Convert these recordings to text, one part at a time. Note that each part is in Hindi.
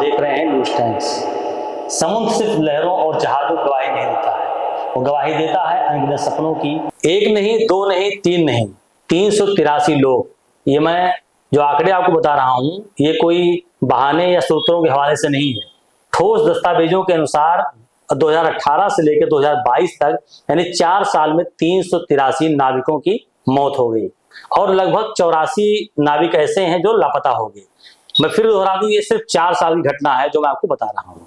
देख रहे हैं न्यूज टाइम्स। समुद्र सिर्फ लहरों और जहाजों की गवाही नहीं देता है, वो गवाही देता है अनगिनत सपनों की। एक नहीं, दो नहीं, तीन नहीं, 383 लोग। ये मैं जो आंकड़े आपको बता रहा हूं, ये कोई बहाने या सूत्रों के हवाले से नहीं है। ठोस दस्तावेजों के अनुसार 2018 से लेकर 2022 तक यानी 4 साल में 383 नाविकों की मौत हो गई और लगभग 84 नाविक ऐसे हैं जो लापता हो गए। मैं फिर दोहरा दूं, ये सिर्फ 4 साल की घटना है जो मैं आपको बता रहा हूं।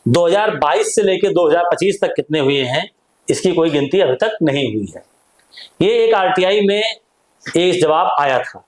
2022 से लेकर 2025 तक कितने हुए हैं, इसकी कोई गिनती अभी तक नहीं हुई है। ये एक आरटीआई में एक जवाब आया था।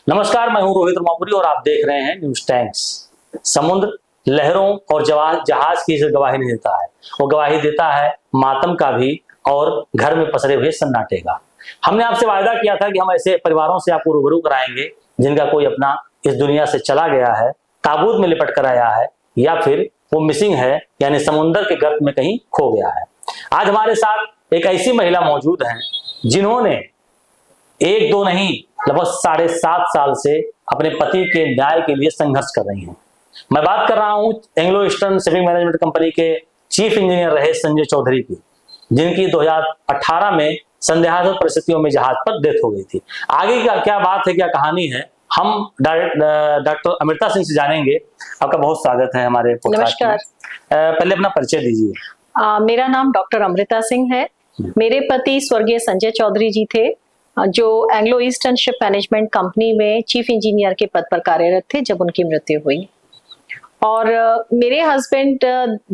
नमस्कार, मैं हूं रोहित रोमापुरी और आप देख रहे हैं न्यूज टाइम्स। समुद्र लहरों और जहाज की गवाही नहीं देता है, वो गवाही देता है मातम का भी और घर में पसरे हुए सन्नाटे का। हमने आपसे वायदा किया था कि हम ऐसे परिवारों से आपको रूबरू कराएंगे जिनका कोई अपना इस दुनिया से चला गया है, ताबूत में लिपट कर आया है, या फिर वो मिसिंग है यानी समुद्र के गर्त में कहीं खो गया है। आज हमारे साथ एक ऐसी महिला मौजूद हैं जिन्होंने एक दो नहीं लगभग 7.5 साल से अपने पति के न्याय के लिए संघर्ष कर रही हैं। मैं बात कर रहा हूं Anglo eastern shipping management company के चीफ इंजीनियर रहे संजय चौधरी की, जिनकी 2018 में संदेहास्पद परिस्थितियों में जहाज पर डेथ हो गई थी। आगे का क्या बात है, क्या कहानी है, हम डॉक्टर अमृता सिंह से जानेंगे। आपका बहुत स्वागत है हमारे पॉडकास्ट में। पहले अपना परिचय दीजिए। मेरा नाम डॉक्टर अमृता सिंह है। मेरे पति स्वर्गीय संजय चौधरी जी थे, जो Anglo eastern ship management company में चीफ इंजीनियर के पद पर कार्यरत थे जब उनकी मृत्यु हुई। और मेरे हस्बैंड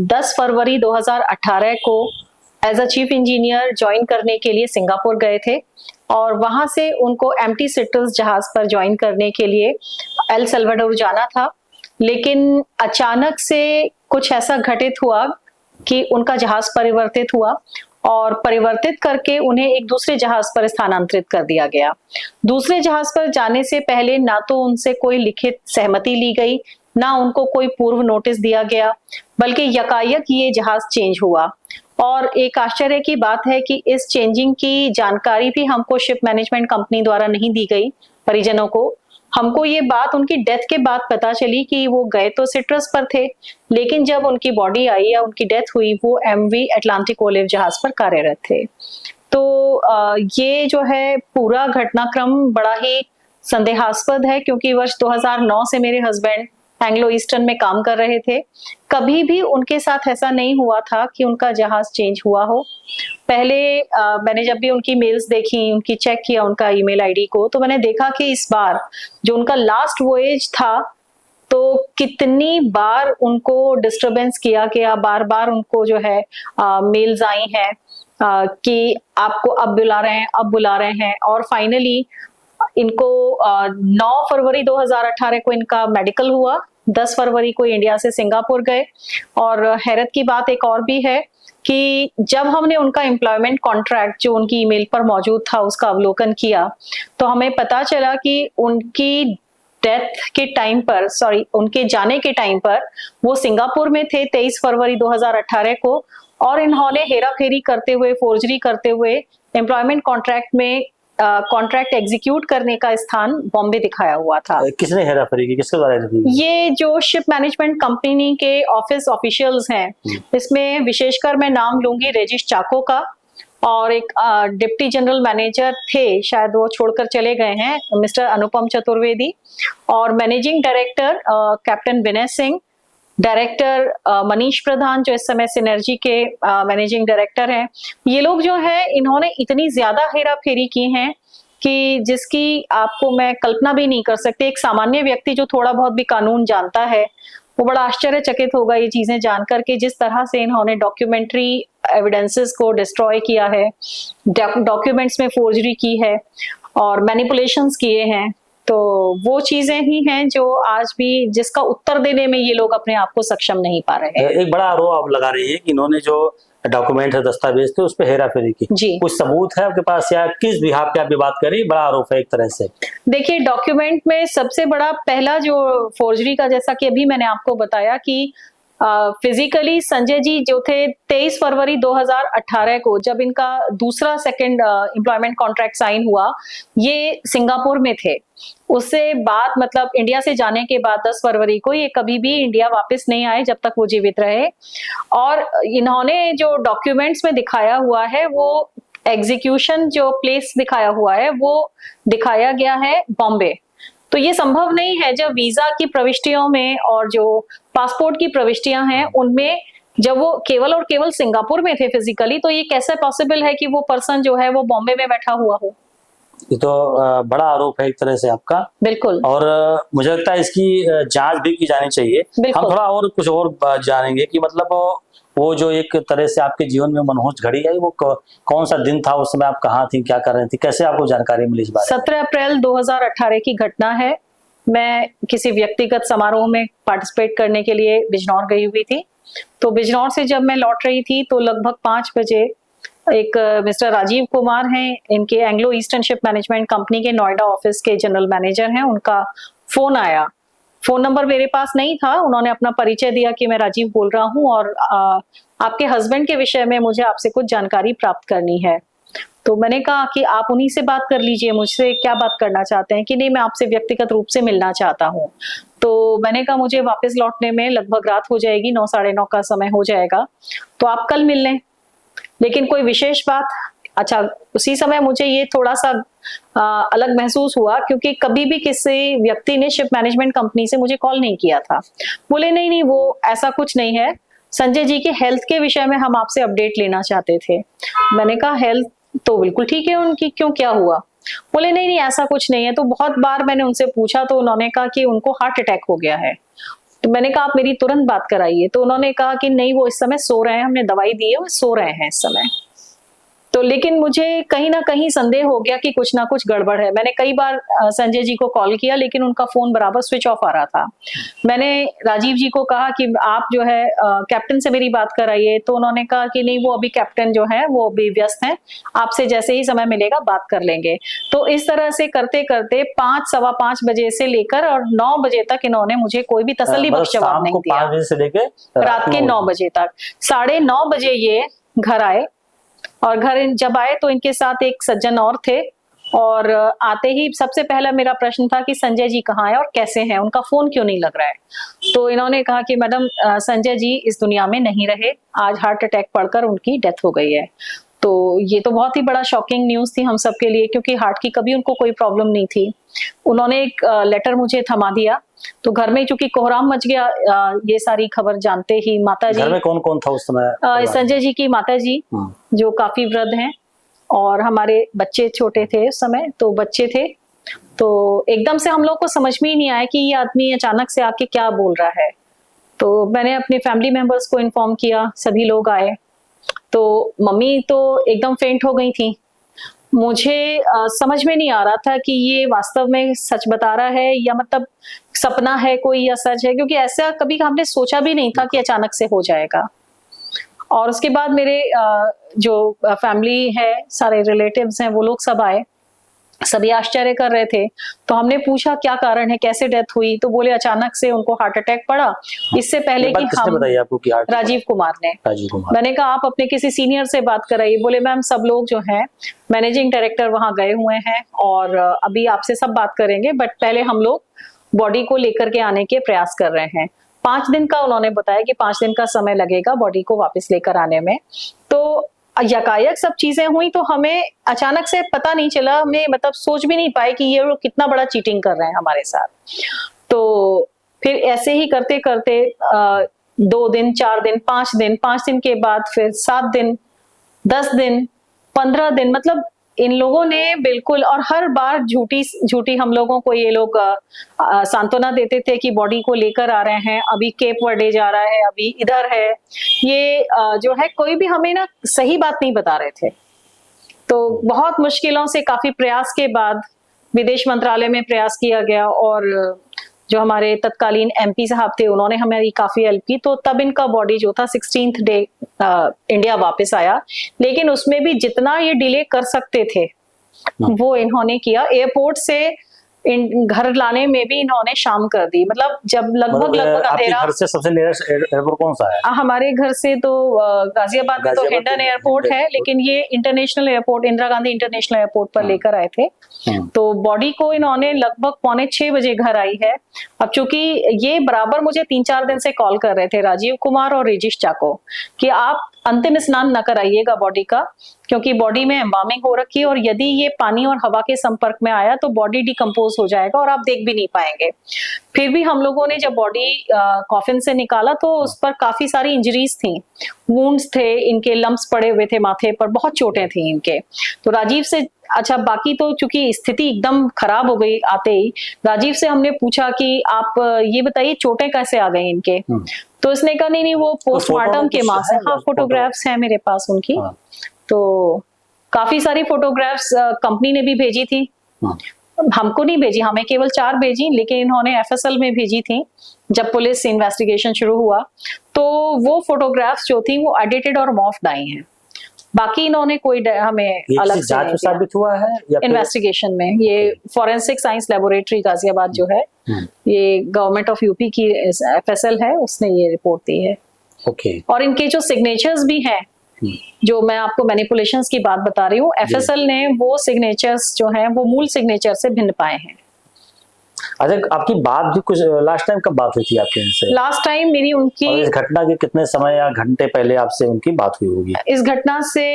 10 फरवरी 2018 को as a chief engineer join करने के लिए सिंगापुर गए थे और वहां से उनको एम्प्टी सिट्रस जहाज पर ज्वाइन करने के लिए एल सल्वाडोर जाना था। लेकिन अचानक से कुछ ऐसा घटित हुआ कि उनका जहाज परिवर्तित हुआ और परिवर्तित करके उन्हें एक दूसरे जहाज पर स्थानांतरित कर दिया गया। दूसरे जहाज पर जाने से पहले ना तो उनसे कोई लिखित सहमति ली गई, ना उनको कोई पूर्व नोटिस दिया गया, बल्कि यकायक ये जहाज चेंज हुआ। और एक आश्चर्य की बात है कि इस चेंजिंग की जानकारी भी हमको शिप मैनेजमेंट कंपनी द्वारा नहीं दी गई परिजनों को। हमको ये बात उनकी डेथ के बाद पता चली कि वो गए तो सिट्रस पर थे, लेकिन जब उनकी बॉडी आई या उनकी डेथ हुई वो एमवी अटलांटिक ओलिव जहाज पर कार्यरत थे। तो ये जो है पूरा घटनाक्रम बड़ा ही संदेहास्पद है, क्योंकि वर्ष 2009 से मेरे हस्बैंड एंग्लो ईस्टर्न में काम कर रहे थे। कभी भी उनके साथ ऐसा नहीं हुआ था कि उनका जहाज चेंज हुआ हो। पहले मैंने जब भी उनकी मेल्स देखी, उनकी चेक किया उनका ईमेल आईडी को, तो मैंने देखा कि इस बार जो उनका लास्ट वोएज था, तो कितनी बार उनको डिस्टरबेंस किया गया, बार बार उनको जो है मेल्स आई हैं कि आपको अब बुला रहे हैं, अब बुला रहे हैं। और फाइनली इनको 9 फरवरी 2018 को इनका मेडिकल हुआ। 10 फरवरी को इंडिया से सिंगापुर गए। और हैरत की बात एक और भी है कि जब हमने उनका एम्प्लॉयमेंट कॉन्ट्रैक्ट जो उनकी ईमेल पर मौजूद था उसका अवलोकन किया, तो हमें पता चला कि उनकी डेथ के टाइम पर, उनके जाने के टाइम पर वो सिंगापुर में थे 23 फरवरी 2018 को, और इन्होंने हेरा फेरी करते हुए, फोर्जरी करते हुए एम्प्लॉयमेंट कॉन्ट्रैक्ट में कॉन्ट्रैक्ट एग्जीक्यूट करने का स्थान बॉम्बे दिखाया हुआ था। किसने हेराफेरी की, किसके द्वारा की? ये जो शिप मैनेजमेंट कंपनी के ऑफिस ऑफिशियल्स हैं, इसमें विशेषकर मैं नाम लूंगी रेजिश चाको का, और एक डिप्टी जनरल मैनेजर थे, शायद वो छोड़कर चले गए हैं, मिस्टर अनुपम चतुर्वेदी, और managing director captain Vinay Singh, director Manish प्रधान जो इस समय सिनर्जी के मैनेजिंग डायरेक्टर हैं। ये लोग जो है इन्होंने इतनी ज्यादा हेरा फेरी की हैं कि जिसकी आपको मैं कल्पना भी नहीं कर सकती। एक सामान्य व्यक्ति जो थोड़ा बहुत भी कानून जानता है वो बड़ा आश्चर्यचकित होगा ये चीजें जानकर के, जिस तरह से इन्होंने डॉक्यूमेंट्री एविडेंसेस को डिस्ट्रॉय किया है, डॉक्यूमेंट्स में फोर्जरी की है और मैनिपुलेशंस किए हैं। तो वो चीजें ही हैं जो आज भी, जिसका उत्तर देने में ये लोग अपने आप को सक्षम नहीं पा रहे हैं। एक बड़ा आरोप आप लगा रही है कि इन्होंने जो डॉक्यूमेंट है, दस्तावेज थे, उस पर हेरा फेरी की। कुछ सबूत है आपके पास या किस बिहाफ पे आप बात करें? बड़ा आरोप है एक तरह से। देखिए, डॉक्यूमेंट में सबसे बड़ा पहला जो फोर्जरी का, जैसा कि अभी मैंने आपको बताया कि फिजिकली संजय जी जो थे 23 फरवरी 2018 को जब इनका दूसरा सेकंड एम्प्लॉयमेंट कॉन्ट्रैक्ट साइन हुआ, ये सिंगापुर में थे। उससे बाद मतलब इंडिया से जाने के बाद 10 फरवरी को ये कभी भी इंडिया वापस नहीं आए जब तक वो जीवित रहे। और इन्होंने जो डॉक्यूमेंट्स में दिखाया हुआ है वो एग्जीक्यूशन जो प्लेस दिखाया हुआ है वो दिखाया गया है बॉम्बे। तो ये संभव नहीं है जब वीजा की प्रविष्टियों में और जो पासपोर्ट की प्रविष्टियां हैं उनमें जब वो केवल और केवल सिंगापुर में थे फिजिकली, तो ये कैसे पॉसिबल है कि वो पर्सन जो है वो बॉम्बे में बैठा हुआ हो। ये तो बड़ा आरोप है एक तरह से आपका। बिल्कुल। और मुझे लगता है इसकी जांच भी की जानी चाहिए। हम थोड़ा और कुछ और जानेंगे कि मतलब वो जो एक तरह से आपके जीवन में मनहूस घड़ी आई, वो कौन सा दिन था, उस समय आप कहाँ थी, क्या कर रही थी, कैसे आपको जानकारी मिली इस बारे में? 17 अप्रैल 2018 की घटना है। मैं किसी व्यक्तिगत समारोह में पार्टिसिपेट करने के लिए बिजनौर गई हुई थी। तो बिजनौर से जब मैं लौट रही थी तो लगभग 5 बजे एक मिस्टर राजीव कुमार हैं, इनके Anglo eastern ship management company के नोएडा ऑफिस के जनरल मैनेजर हैं, उनका फोन आया। फोन नंबर मेरे पास नहीं था, उन्होंने अपना परिचय दिया कि मैं राजीव बोल रहा हूं और आपके हस्बैंड के विषय में मुझे आपसे कुछ जानकारी प्राप्त करनी है। तो मैंने कहा कि आप उन्हीं से बात कर लीजिए, मुझसे क्या बात करना चाहते हैं। कि नहीं, मैं आपसे व्यक्तिगत रूप से मिलना चाहता हूँ। तो मैंने कहा मुझे वापस लौटने में लगभग रात हो जाएगी, 9 साढ़े 9 का समय हो जाएगा, तो आप कल मिल लें। लेकिन कोई विशेष बात, अच्छा उसी समय मुझे ये थोड़ा सा अलग महसूस हुआ क्योंकि कभी भी किसी व्यक्ति ने शिप मैनेजमेंट कंपनी से मुझे कॉल नहीं किया था। बोले नहीं नहीं वो ऐसा कुछ नहीं है, संजय जी के हेल्थ के विषय में हम आपसे अपडेट लेना चाहते थे। मैंने कहा हेल्थ तो बिल्कुल ठीक है उनकी, क्यों, क्या हुआ? बोले नहीं नहीं ऐसा कुछ नहीं है। तो बहुत बार मैंने उनसे पूछा तो उन्होंने कहा कि उनको हार्ट अटैक हो गया है। तो मैंने कहा आप मेरी तुरंत बात कराइए। तो उन्होंने कहा कि नहीं वो इस समय सो रहे हैं, हमने दवाई दी है, वो सो रहे हैं इस समय। तो लेकिन मुझे कहीं ना कहीं संदेह हो गया कि कुछ ना कुछ गड़बड़ है। मैंने कई बार संजय जी को कॉल किया लेकिन उनका फोन बराबर स्विच ऑफ आ रहा था। मैंने राजीव जी को कहा कि आप जो है कैप्टन से मेरी बात कराइए। तो उन्होंने कहा कि नहीं वो अभी कैप्टन जो है वो अभी व्यस्त हैं, आपसे जैसे ही समय मिलेगा बात कर लेंगे। तो इस तरह से करते करते 5 सवा 5 बजे से लेकर और 9 बजे तक इन्होंने मुझे कोई भी तसल्ली बख्श जवाब नहीं दिया। 5 बजे से लेकर रात के 9 बजे तक। 9:30 बजे ये घर आए और घर जब आए तो इनके साथ एक सज्जन और थे। और आते ही सबसे पहला मेरा प्रश्न था कि संजय जी कहाँ हैं और कैसे हैं, उनका फोन क्यों नहीं लग रहा है। तो इन्होंने कहा कि मैडम संजय जी इस दुनिया में नहीं रहे, आज हार्ट अटैक पड़कर उनकी डेथ हो गई है। तो ये तो बहुत ही बड़ा शॉकिंग न्यूज थी हम सबके लिए क्योंकि हार्ट की कभी उनको कोई प्रॉब्लम नहीं थी। उन्होंने एक लेटर मुझे थमा दिया। तो घर में चूंकि कोहराम मच गया, ये सारी खबर जानते ही माता जी। घर में कौन कौन था उस समय? संजय जी की माता जी जो काफी वृद्ध हैं और हमारे बच्चे छोटे थे उस समय, तो बच्चे थे। तो एकदम से हम लोग को समझ में ही नहीं आया कि ये आदमी अचानक से आके क्या बोल रहा है। तो मैंने अपने फैमिली मेंबर्स को इन्फॉर्म किया, सभी लोग आए। तो मम्मी तो एकदम फेंट हो गई थी। मुझे समझ में नहीं आ रहा था कि ये वास्तव में सच बता रहा है या मतलब सपना है कोई या सच है, क्योंकि ऐसा कभी हमने सोचा भी नहीं था कि अचानक से हो जाएगा। और उसके बाद मेरे जो फैमिली है, सारे रिलेटिव्स हैं, वो लोग सब आए, सभी आश्चर्य कर रहे थे। तो हमने पूछा क्या कारण है, कैसे डेथ हुई? तो बोले अचानक से उनको हार्ट अटैक पड़ा। इससे पहले कि हम, बताइए आपको कि राजीव कुमार ने। राजीव कुमार। मैंने कहा आप अपने किसी सीनियर से बात कराइए। बोले मैम सब लोग जो हैं मैनेजिंग डायरेक्टर वहां गए हुए हैं और अभी आपसे सब बात करेंगे, बट पहले हम लोग बॉडी को लेकर के आने के प्रयास कर रहे हैं। 5 दिन का उन्होंने बताया कि 5 दिन का समय लगेगा बॉडी को वापस लेकर आने में। तो यकायक सब चीजें हुई तो हमें अचानक से पता नहीं चला, हमें मतलब सोच भी नहीं पाए कि ये लोग कितना बड़ा चीटिंग कर रहे हैं हमारे साथ। तो फिर ऐसे ही करते करते 2 दिन, 4 दिन, 5 दिन, 5 दिन के बाद फिर 7 दिन, 10 दिन, 15 दिन, मतलब इन लोगों ने बिल्कुल, और हर बार झूठी हम लोगों को ये लोग सांत्वना देते थे कि बॉडी को लेकर आ रहे हैं, अभी केप वर्डे जा रहा है, अभी इधर है। ये जो है कोई भी हमें ना सही बात नहीं बता रहे थे। तो बहुत मुश्किलों से, काफी प्रयास के बाद विदेश मंत्रालय में प्रयास किया गया और जो हमारे तत्कालीन एमपी साहब थे उन्होंने हमारी काफी हेल्प की। तो तब इनका बॉडी जो था 16th डे इंडिया वापस आया। लेकिन उसमें भी जितना ये डिले कर सकते थे वो इन्होंने किया। एयरपोर्ट से घर लाने में भी इन्होंने शाम कर दी। मतलब जब लगभग आपके अंधेरा। घर से सबसे नियरेस्ट एयरपोर्ट कौन सा है? हमारे घर से तो गाजियाबाद में तो हिंडन एयरपोर्ट है, लेकिन ये international airport, Indira Gandhi international airport पर लेकर आए थे। तो बॉडी को इन्होंने लगभग 5:45 बजे घर आई है। अब चूंकि ये बराबर मुझे 3-4 दिन से कॉल कर रहे थे, राजीव कुमार और रेजिश चाको, कि आप अंतिम स्नान न कराइएगा बॉडी का, क्योंकि बॉडी में एम्बामिंग हो रखी है और यदि ये पानी और हवा के संपर्क में आया तो बॉडी डिकम्पोज हो जाएगा और आप देख भी नहीं पाएंगे। फिर भी हम लोगों ने जब बॉडी कॉफिन से निकाला तो उस पर काफी सारी इंजरीज थी, वुंड्स थे, इनके लम्प्स पड़े हुए थे माथे पर, बहुत चोटें थी इनके। तो राजीव से, अच्छा बाकी तो चूंकि स्थिति एकदम खराब हो गई आते ही, राजीव से हमने पूछा कि आप ये बताइए चोटें कैसे आ गई इनके। तो इसने कहा नहीं वो पोस्टमार्टम के मार्क्स है। हाँ, फोटोग्राफ्स हैं मेरे पास उनकी। तो काफी सारी फोटोग्राफ्स कंपनी ने भी भेजी थी, हमको नहीं भेजी, हमें केवल 4 भेजी, लेकिन इन्होंने FSL में भेजी थी। जब पुलिस इन्वेस्टिगेशन शुरू हुआ तो वो फोटोग्राफ्स जो थी वो एडिटेड और मॉर्फ्ड आई हैं। बाकी इन्होंने कोई हमें अलग से जांच साबित हुआ है या इन्वेस्टिगेशन में। ये फॉरेंसिक साइंस लेबोरेटरी गाजियाबाद जो है, ये गवर्नमेंट ऑफ यूपी की FSL है, उसने ये रिपोर्ट दी है। ओके। और इनके जो सिग्नेचर्स भी हैं, जो मैं आपको मैनिपुलेशंस की बात बता रही हूँ, FSL ने वो सिग्नेचर्स जो हैं वो मूल सिग्नेचर से भिन्न पाए हैं। अच्छा, आपकी बात भी कुछ लास्ट टाइम कब बात हुई थी आपके इनसे? लास्ट टाइम मेरी उनकी, और इस घटना के कितने समय या घंटे पहले आपसे उनकी बात हुई होगी? इस घटना से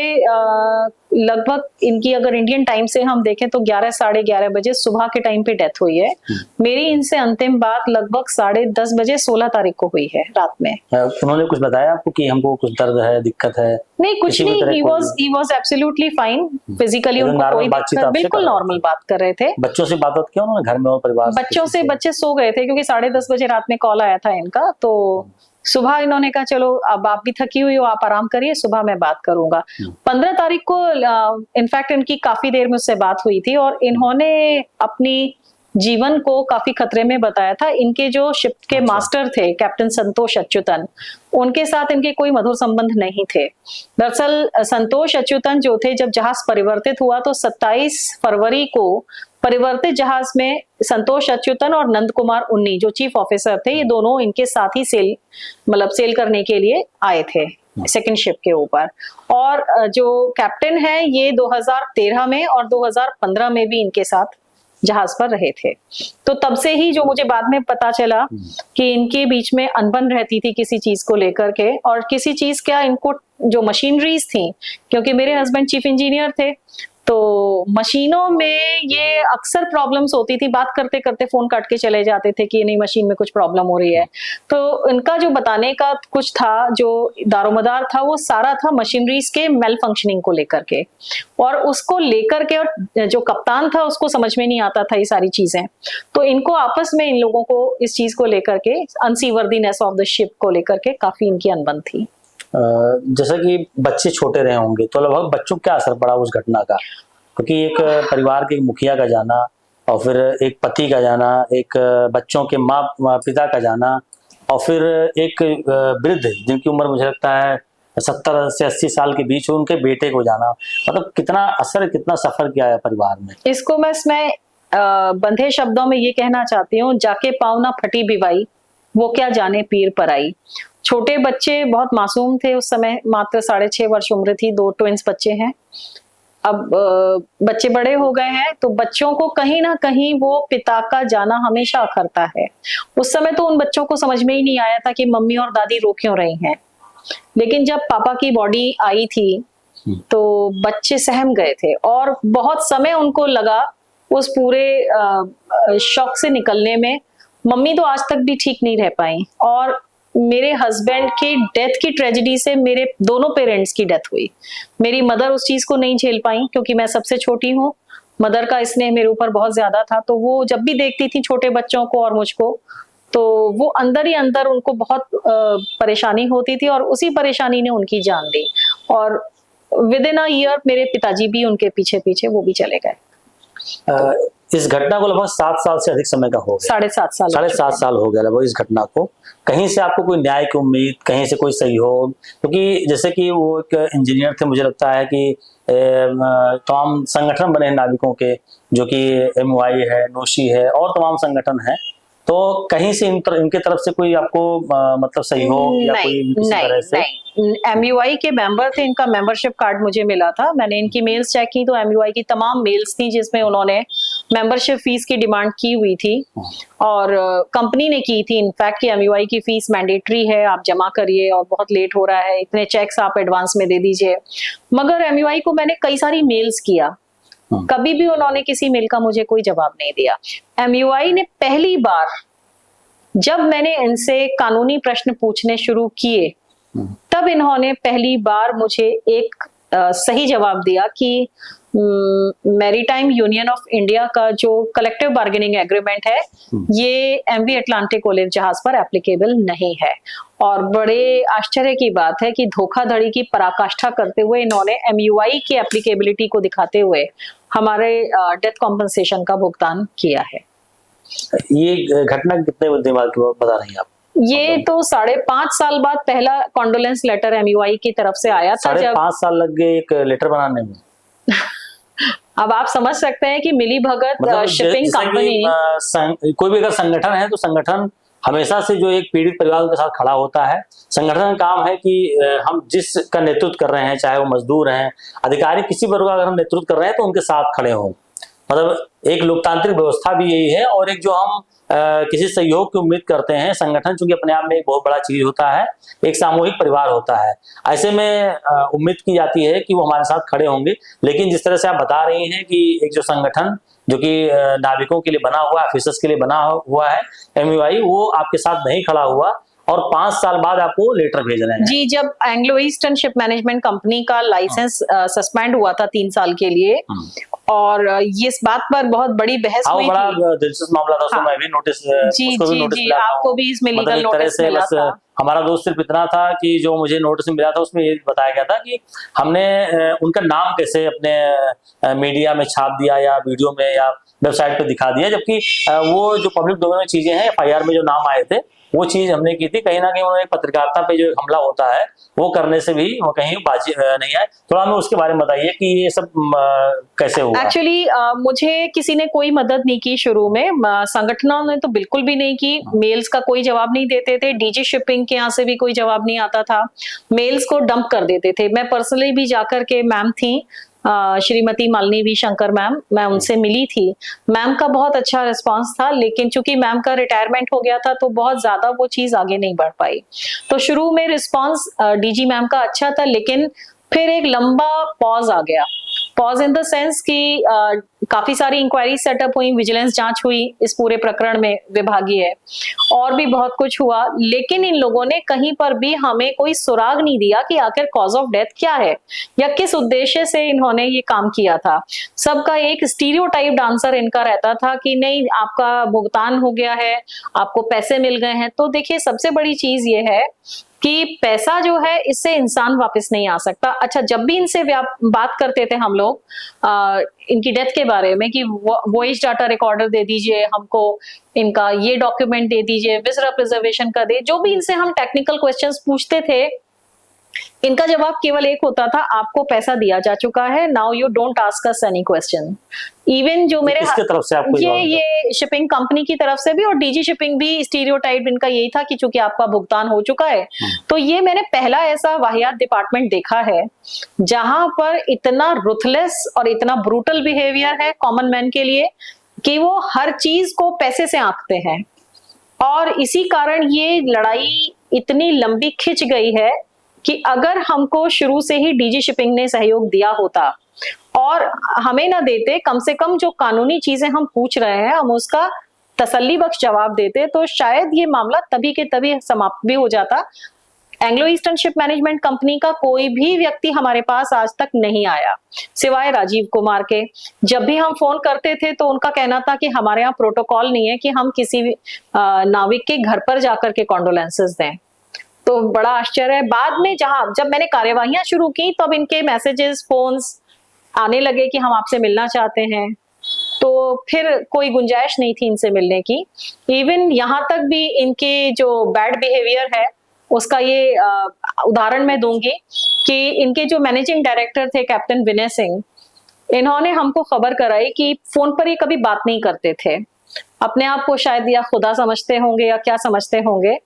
लगभग इनकी अगर इंडियन टाइम से हम देखें तो 11 साढ़े 11 बजे सुबह के टाइम पे डेथ हुई है। मेरी इनसे अंतिम बात लगभग 10:30 बजे 16 तारीख को हुई है रात में। उन्होंने कुछ बताया आपको कि हमको कुछ दर्द है, दिक्कत है? नहीं, कुछ नहीं, he was absolutely fine physically, उनको कोई दिक्कत, बिल्कुल नॉर्मल बात कर रहे थे। बच्चों से बात किया उन्होंने घर में और परिवार? बच्चे सो गए थे क्योंकि 10:30 बजे रात में कॉल आया था इनका। तो सुबह इन्होंने कहा चलो अब आप भी थकी हुई हो, आप आराम करिए, सुबह मैं बात करूंगा। 15 तारीख को इनफैक्ट इनकी काफी देर मुझसे बात हुई थी और इन्होंने अपनी जीवन को काफी खतरे में बताया था। इनके जो शिप के मास्टर थे कैप्टन संतोष अच्युतन, उनके साथ इनके कोई मधुर संबंध नहीं थे। दरअसल संतोष अच्युतन जो थे, जब जहाज परिवर्तित हुआ तो 27 फरवरी को परिवर्तित जहाज में संतोष अच्युतन और नंद कुमार उन्नी जो चीफ ऑफिसर थे, ये दोनों इनके साथ ही सेल करने के लिए आए थे सेकंड शिप के ऊपर। और जो कैप्टन है ये 2013 में और 2015 में भी इनके साथ जहाज पर रहे थे। तो तब से ही जो मुझे बाद में पता चला कि इनके बीच में अनबन रहती थी किसी चीज को लेकर के, और किसी चीज क्या, इनको जो मशीनरीज थी, क्योंकि मेरे हस्बैंड चीफ इंजीनियर थे, तो मशीनों में ये अक्सर प्रॉब्लम्स होती थी। बात करते करते फोन काट के चले जाते थे कि नहीं मशीन में कुछ प्रॉब्लम हो रही है। तो इनका जो बताने का कुछ था, जो दारोमदार था, वो सारा था मशीनरीज के मेल फंक्शनिंग को लेकर के, और उसको लेकर के, और जो कप्तान था उसको समझ में नहीं आता था ये सारी चीजें। तो इनको आपस में, इन लोगों को इस चीज को लेकर के, अनसीवर्दीनेस ऑफ द शिप को लेकर के काफी इनकी अनबन थी। जैसा कि बच्चे छोटे रहे होंगे तो लगभग बच्चों को क्या असर पड़ा उस घटना का? क्योंकि एक परिवार के मुखिया का जाना और फिर एक पति का जाना, एक बच्चों के माँ पिता का जाना, और फिर एक वृद्ध जिनकी उम्र मुझे लगता है 70 से 80 साल के बीच हो, उनके बेटे को जाना, मतलब कितना असर, कितना सफर किया है परिवार में। इसको मैं बंधे शब्दों में ये कहना चाहती हूँ, जाके पाँव ना फटी बिवाई, वो क्या जाने पीर पर आई। छोटे बच्चे बहुत मासूम थे उस समय, मात्र 6.5 वर्ष उम्र थी। 2 ट्विंस बच्चे हैं। अब बच्चे बड़े हो गए हैं तो बच्चों को कहीं ना कहीं वो पिता का जाना हमेशा अखरता है। उस समय तो उन बच्चों को समझ में ही नहीं आया था कि मम्मी और दादी रो क्यों रही हैं, लेकिन जब पापा की बॉडी आई थी तो बच्चे सहम गए थे और बहुत समय उनको लगा उस पूरे शॉक से निकलने में। मम्मी तो आज तक भी ठीक नहीं रह पाई, और मेरे हस्बैंड की डेथ की ट्रेजेडी से मेरे दोनों पेरेंट्स की डेथ हुई। मेरी मदर उस चीज को नहीं झेल पाई क्योंकि मैं सबसे छोटी हूँ। मदर का स्नेह मेरे ऊपर बहुत ज्यादा था, तो वो जब भी देखती थी छोटे बच्चों को और मुझको, तो वो अंदर ही अंदर उनको बहुत परेशानी होती थी, और उसी परेशानी ने उनकी जान ली। और विद इन अ ईयर मेरे पिताजी भी उनके पीछे पीछे वो भी चले गए। इस घटना को लगभग 7 साल से अधिक समय का हो गया। 7.5 साल 7.5 साल हो गया लगभग इस घटना को। कहीं से आपको कोई न्याय की उम्मीद, कहीं से कोई सहयोग, क्योंकि जैसे कि वो एक इंजीनियर थे, मुझे लगता है कि तमाम संगठन बने हैं नाविकों के, जो कि MOI है, नोशी है और तमाम संगठन है, तो कहीं से इनके तरफ से कोई आपको मतलब सहयोग या कोई किसी तरह से? MUI के मेंबर थे, इनका मेंबरशिप कार्ड मुझे मिला था, मैंने इनकी मेल्स चेक की तो MUI की तमाम मेल्स थी जिसमें उन्होंने मेंबरशिप फीस की डिमांड की हुई थी और कंपनी ने की थी इनफैक्ट कि MUI की फीस मैंडेटरी है, आप जमा करिए और बहुत लेट हो रहा है, इतने चेक्स आप एडवांस में दे दीजिए। मगर MUI को मैंने कई सारी मेल्स किया, कभी भी उन्होंने किसी मेल का मुझे कोई जवाब नहीं दिया। MUI ने पहली बार जब मैंने इनसे कानूनी प्रश्न पूछने शुरू किए तब इन्होंने पहली बार मुझे एक सही जवाब दिया कि मैरीटाइम यूनियन ऑफ इंडिया का जो कलेक्टिव बार्गेनिंग एग्रीमेंट है ये MV अटलांटिक ओलिव जहाज पर एप्लीकेबल नहीं है। और बड़े आश्चर्य की बात है कि धोखाधड़ी की पराकाष्ठा करते हुए इन्होंने MUI की एप्लीकेबिलिटी को दिखाते हुए हमारे डेथ कॉम्पनसेशन का भुगतान किया है। ये घटना कितने दिमाग की बता रही हैं आप? ये तो 5.5 साल बाद पहला कॉन्डोलेंस लेटर MUI की तरफ से आया था। 5.5 साल लग गए एक लेटर बनाने में। अब आप समझ सकते हैं कि मिली भगत मतलब शिपिंग कंपनी, कोई भी अगर संगठन है तो संगठन हमेशा से जो एक पीड़ित परिवार के साथ खड़ा होता है। संगठन का काम है कि हम जिसका नेतृत्व कर रहे हैं, चाहे वो मजदूर हैं, अधिकारी, किसी वर्ग का अगर हम नेतृत्व कर रहे हैं तो उनके साथ खड़े हों। मतलब एक लोकतांत्रिक व्यवस्था भी यही है और एक जो हम किसी सहयोग की उम्मीद करते हैं, संगठन चूंकि अपने आप में एक बहुत बड़ा चीज होता है, एक सामूहिक परिवार होता है, ऐसे में उम्मीद की जाती है कि वो हमारे साथ खड़े होंगे। लेकिन जिस तरह से आप बता रही हैं कि एक जो संगठन जो कि नाविकों के लिए बना हुआ, ऑफिसर्स के लिए बना हुआ है MUI, वो आपके साथ नहीं खड़ा हुआ और 5 साल बाद आपको लेटर भेज रहे हैं। जी, जब Anglo eastern ship management company का लाइसेंस सस्पेंड हुआ था 3 साल के लिए और ये इस बात पर बहुत बड़ी बहस हुई थी। बड़ा दिलचस्प मामला था, उसको मैं भी नोटिस, उसको भी नोटिस मिला, आपको भी इसमें लीगल नोटिस मिला था। हमारा दोस्त सिर्फ इतना था कि जो मुझे नोटिस मिला था उसमें ये बताया गया था कि हमने उनका नाम कैसे अपने मीडिया में छाप दिया या वीडियो में या वेबसाइट पे दिखा दिया, जबकि वो जो पब्लिक डोमेन में चीजें हैं, FIR में जो नाम आए थे वो चीज हमने की थी। कहीं ना कहीं उन्होंने पत्रकारिता पे जो हमला होता है वो करने से भी वो कहीं बाजी नहीं आए। थोड़ा हमें उसके बारे में बताइए कि ये सब कैसे हुआ। एक्चुअली मुझे किसी ने कोई मदद नहीं की शुरू में, संगठनों ने तो बिल्कुल भी नहीं की। मेल्स का कोई जवाब नहीं देते थे, DG शिपिंग के यहाँ से भी कोई जवाब नहीं आता था, मेल्स को डंप कर देते थे। मैं पर्सनली भी जाकर के, मैम थी श्रीमती मालिनी वी शंकर मैम, मैं उनसे मिली थी। मैम का बहुत अच्छा रिस्पांस था, लेकिन चूंकि मैम का रिटायरमेंट हो गया था तो बहुत ज्यादा वो चीज आगे नहीं बढ़ पाई। तो शुरू में रिस्पांस DG मैम का अच्छा था, लेकिन फिर एक लंबा पॉज आ गया। पॉज इन द सेंस कि काफी सारी इंक्वायरी सेटअप हुई, विजिलेंस जांच हुई इस पूरे प्रकरण में विभागीय, और भी बहुत कुछ हुआ, लेकिन इन लोगों ने कहीं पर भी हमें कोई सुराग नहीं दिया कि आखिर कॉज ऑफ डेथ क्या है या किस उद्देश्य से इन्होंने ये काम किया था। सबका एक स्टीरियोटाइप्ड आंसर इनका रहता था कि नहीं, आपका भुगतान हो गया है, आपको पैसे मिल गए हैं। तो देखिए, सबसे बड़ी चीज ये है कि पैसा जो है इससे इंसान वापस नहीं आ सकता। अच्छा, जब भी इनसे बात करते थे हम लोग इनकी डेथ के बारे में कि वॉइस डाटा रिकॉर्डर दे दीजिए हमको, इनका ये डॉक्यूमेंट दे दीजिए, विजरा प्रिजर्वेशन का दे, जो भी इनसे हम टेक्निकल क्वेश्चंस पूछते थे, इनका जवाब केवल एक होता था, आपको पैसा दिया जा चुका है, now you don't ask us any question. Even जो मेरे तरफ से आपको ये शिपिंग कंपनी की तरफ से भी और DG शिपिंग भी स्टीरियोटाइप इनका यही था कि चूंकि आपका भुगतान हो चुका है। तो ये मैंने पहला ऐसा वाहियात डिपार्टमेंट देखा है जहां पर इतना रुथलेस और इतना ब्रूटल बिहेवियर है कॉमन मैन के लिए कि वो हर चीज को पैसे से आंकते हैं। और इसी कारण ये लड़ाई इतनी लंबी खिंच गई है कि अगर हमको शुरू से ही DG शिपिंग ने सहयोग दिया होता और हमें ना देते, कम से कम जो कानूनी चीजें हम पूछ रहे हैं हम उसका तसल्ली बख्श जवाब देते, तो शायद ये मामला तभी के तभी समाप्त भी हो जाता। Anglo eastern ship management company का कोई भी व्यक्ति हमारे पास आज तक नहीं आया सिवाय राजीव कुमार के। जब भी हम फोन करते थे तो उनका कहना था कि हमारे यहाँ प्रोटोकॉल नहीं है कि हम किसी नाविक के घर पर जाकर के कॉन्डोलेंसेस दें। तो बड़ा आश्चर्य है, बाद में जब मैंने कार्यवाहियां शुरू की तब इनके मैसेजेस, फोन्स आने लगे कि हम आपसे मिलना चाहते हैं। तो फिर कोई गुंजाइश नहीं थी इनसे मिलने की। इवन यहाँ तक भी इनके जो बैड बिहेवियर है उसका ये उदाहरण मैं दूंगी कि इनके जो मैनेजिंग डायरेक्टर थे कैप्टन विनय सिंह, इन्होंने हमको खबर कराई कि फोन पर ये कभी बात नहीं करते थे। अपने आप को शायद या खुदा समझते होंगे या क्या समझते होंगे,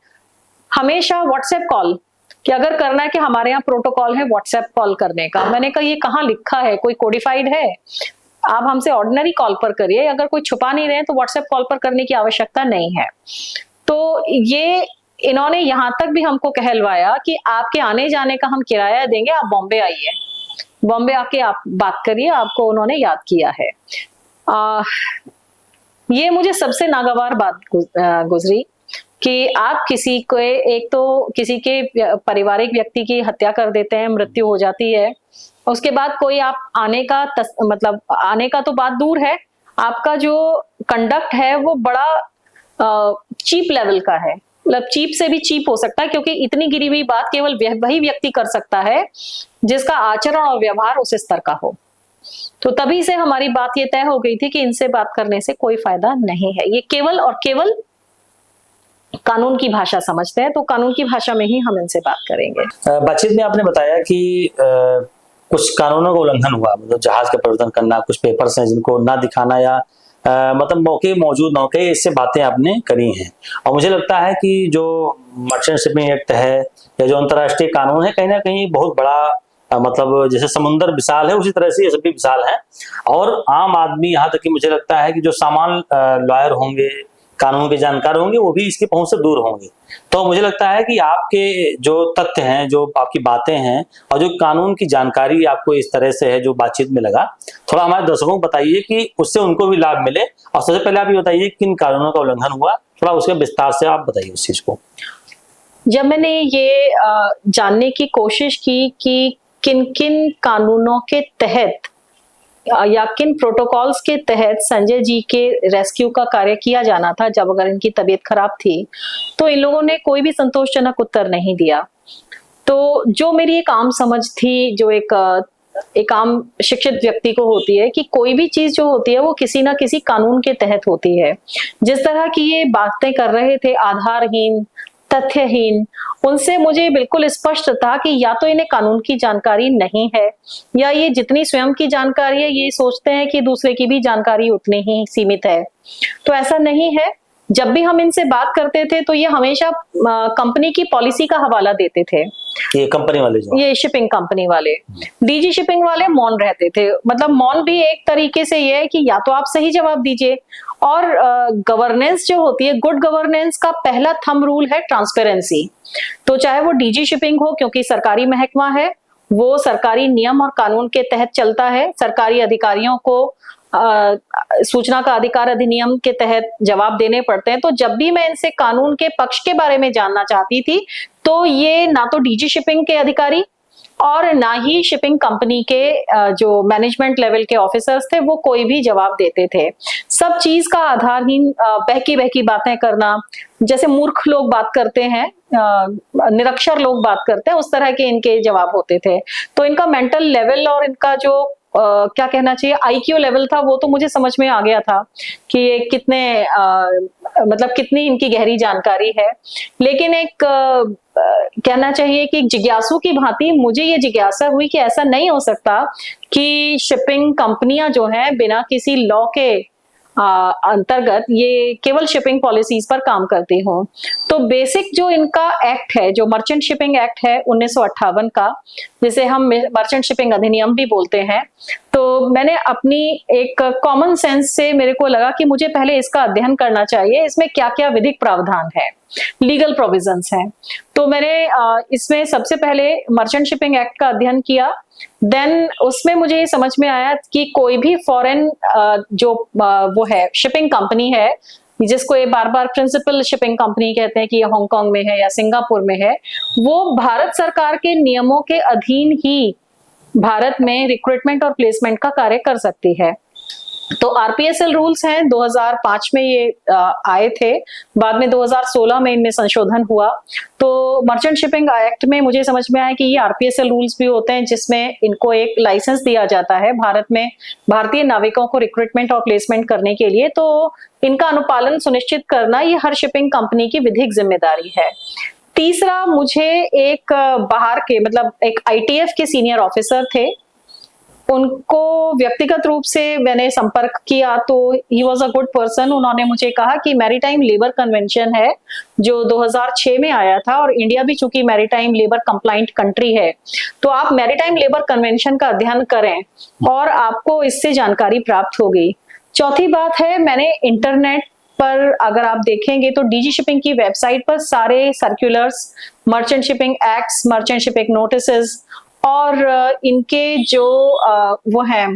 हमेशा व्हाट्सएप कॉल, कि अगर करना है कि हमारे यहाँ प्रोटोकॉल है व्हाट्सएप कॉल करने का। मैंने कहा ये कहाँ लिखा है, कोई कोडिफाइड है? आप हमसे ऑर्डिनरी कॉल पर करिए, अगर कोई छुपा नहीं रहे तो व्हाट्सएप कॉल पर करने की आवश्यकता नहीं है। तो ये इन्होंने यहाँ तक भी हमको कहलवाया कि आपके आने जाने का हम किराया देंगे, आप बॉम्बे आइए, बॉम्बे आके आप बात करिए, आपको उन्होंने याद किया है। ये मुझे सबसे नागवार बात गुजरी कि आप किसी को, एक तो किसी के पारिवारिक व्यक्ति की हत्या कर देते हैं, मृत्यु हो जाती है, उसके बाद कोई आप आने का मतलब आने का तो बात दूर है, आपका जो कंडक्ट है वो बड़ा चीप लेवल का है। मतलब चीप से भी चीप हो सकता है, क्योंकि इतनी गिरी हुई बात केवल वही व्यक्ति कर सकता है जिसका आचरण और व्यवहार उस स्तर का हो। तो तभी से हमारी बात ये तय हो गई थी कि इनसे बात करने से कोई फायदा नहीं है। ये केवल और केवल कानून की भाषा समझते हैं, तो कानून की भाषा में ही हम इनसे बात करेंगे। बातचीत में आपने बताया कि कुछ कानूनों का उल्लंघन हुआ, मतलब जहाज का परिवर्तन करना, कुछ पेपर्स हैं जिनको ना दिखाना या मतलब मौके मौजूद ना हो, इससे बातें आपने करी हैं। और मुझे लगता है कि जो मर्चेंट शिपिंग एक्ट है या जो अंतर्राष्ट्रीय कानून है, कहीं ना कहीं बहुत बड़ा मतलब जैसे समुद्र विशाल है उसी तरह से ये सब भी विशाल है। और आम आदमी, यहाँ तक कि मुझे लगता है कि जो सामान्य लॉयर होंगे, कानून के जानकार होंगे, वो भी इसकी पहुंच से दूर होंगे। तो मुझे लगता है कि आपके जो तथ्य हैं, जो आपकी बातें हैं और जो कानून की जानकारी आपको इस तरह से है जो बातचीत में लगा, थोड़ा हमारे दर्शकों को बताइए कि उससे उनको भी लाभ मिले। और सबसे पहले आप ये बताइए किन कानूनों का उल्लंघन हुआ, थोड़ा उसके विस्तार से आप बताइए उस चीज को। जब मैंने ये जानने की कोशिश की कि किन किन कानूनों के तहत या किन प्रोटोकॉल्स के तहत संजय जी के रेस्क्यू का कार्य किया जाना था जब अगर इनकी तबीयत खराब थी, तो इन लोगों ने कोई भी संतोषजनक उत्तर नहीं दिया। तो जो मेरी एक आम समझ थी, जो एक आम शिक्षित व्यक्ति को होती है, कि कोई भी चीज जो होती है वो किसी ना किसी कानून के तहत होती है। जिस तरह की ये बातें कर रहे थे, आधारहीन, तथ्यहीन, उनसे मुझे बिल्कुल स्पष्ट था कि या तो इन्हें कानून की जानकारी नहीं है, या ये जितनी स्वयं की जानकारी है ये सोचते हैं कि दूसरे की भी जानकारी उतनी ही सीमित है। तो ऐसा नहीं है। जब भी हम इनसे बात करते थे तो ये हमेशा कंपनी की पॉलिसी का हवाला देते थे। ये कंपनी वाले, जो ये शिपिंग कंपनी वाले, डीजी शिपिंग वाले मौन रहते थे। मतलब मौन भी एक तरीके से ये है कि या तो आप सही जवाब दीजिए, और गवर्नेंस जो होती है, गुड गवर्नेंस का पहला थंब रूल है ट्रांसपेरेंसी। तो चाहे वो डीजी शिपिंग हो, क्योंकि सरकारी महकमा है, वो सरकारी नियम और कानून के तहत चलता है, सरकारी अधिकारियों को सूचना का अधिकार अधिनियम के तहत जवाब देने पड़ते हैं। तो जब भी मैं इनसे कानून के पक्ष के बारे में जानना चाहती थी, तो ये ना तो डीजी शिपिंग के अधिकारी और ना ही शिपिंग कंपनी के जो मैनेजमेंट लेवल के ऑफिसर्स थे, वो कोई भी जवाब देते थे। सब चीज का आधारहीन बहकी बहकी बातें करना, जैसे मूर्ख लोग बात करते हैं, निरक्षर लोग बात करते हैं, उस तरह के इनके जवाब होते थे। तो इनका मेंटल लेवल और इनका जो क्या कहना चाहिए आईक्यू लेवल था, वो तो मुझे समझ में आ गया था कि ये कितने मतलब कितनी इनकी गहरी जानकारी है। लेकिन एक कहना चाहिए कि जिज्ञासु की भांति मुझे ये जिज्ञासा हुई कि ऐसा नहीं हो सकता कि शिपिंग कंपनियां जो हैं बिना किसी लॉ के अंतर्गत ये केवल शिपिंग पॉलिसीज पर काम करती हों। तो बेसिक जो इनका एक्ट है, जो मर्चेंट शिपिंग एक्ट है 1958 का, जिसे हम मर्चेंट शिपिंग अधिनियम भी बोलते हैं, तो मैंने अपनी एक कॉमन सेंस से मेरे को लगा कि मुझे पहले इसका अध्ययन करना चाहिए, इसमें क्या क्या विधिक प्रावधान है, लीगल प्रोविजंस हैं। तो मैंने इसमें सबसे पहले मर्चेंट शिपिंग एक्ट का अध्ययन किया। देन उसमें मुझे ये समझ में आया कि कोई भी फॉरेन जो वो है शिपिंग कंपनी है, जिसको ये बार बार प्रिंसिपल शिपिंग कंपनी कहते हैं, कि ये हांगकांग में है या सिंगापुर में है, वो भारत सरकार के नियमों के अधीन ही भारत में रिक्रूटमेंट और प्लेसमेंट का कार्य कर सकती है। तो आरपीएसएल रूल्स हैं, 2005 में ये आए थे, बाद में 2016 में इनमें संशोधन हुआ। तो मर्चेंट शिपिंग एक्ट में मुझे समझ में आया कि ये आरपीएसएल रूल्स भी होते हैं, जिसमें इनको एक लाइसेंस दिया जाता है भारत में भारतीय नाविकों को रिक्रूटमेंट और प्लेसमेंट करने के लिए। तो इनका अनुपालन सुनिश्चित करना ये हर शिपिंग कंपनी की विधिक जिम्मेदारी है। तीसरा, मुझे एक बाहर के मतलब एक आईटीएफ के सीनियर ऑफिसर थे, उनको व्यक्तिगत रूप से मैंने संपर्क किया तो he was a good person. उन्होंने मुझे कहा कि मैरीटाइम लेबर कन्वेंशन है जो 2006 में आया था, और इंडिया भी चूंकि मैरीटाइम लेबर कंप्लाइंट कंट्री है, तो आप मैरीटाइम लेबर कन्वेंशन का अध्ययन करें और आपको इससे जानकारी प्राप्त होगी। चौथी बात है, मैंने इंटरनेट पर अगर आप देखेंगे तो डीजी शिपिंग की वेबसाइट पर सारे circulars, merchant shipping acts, merchant shipping notices और इनके जो वो है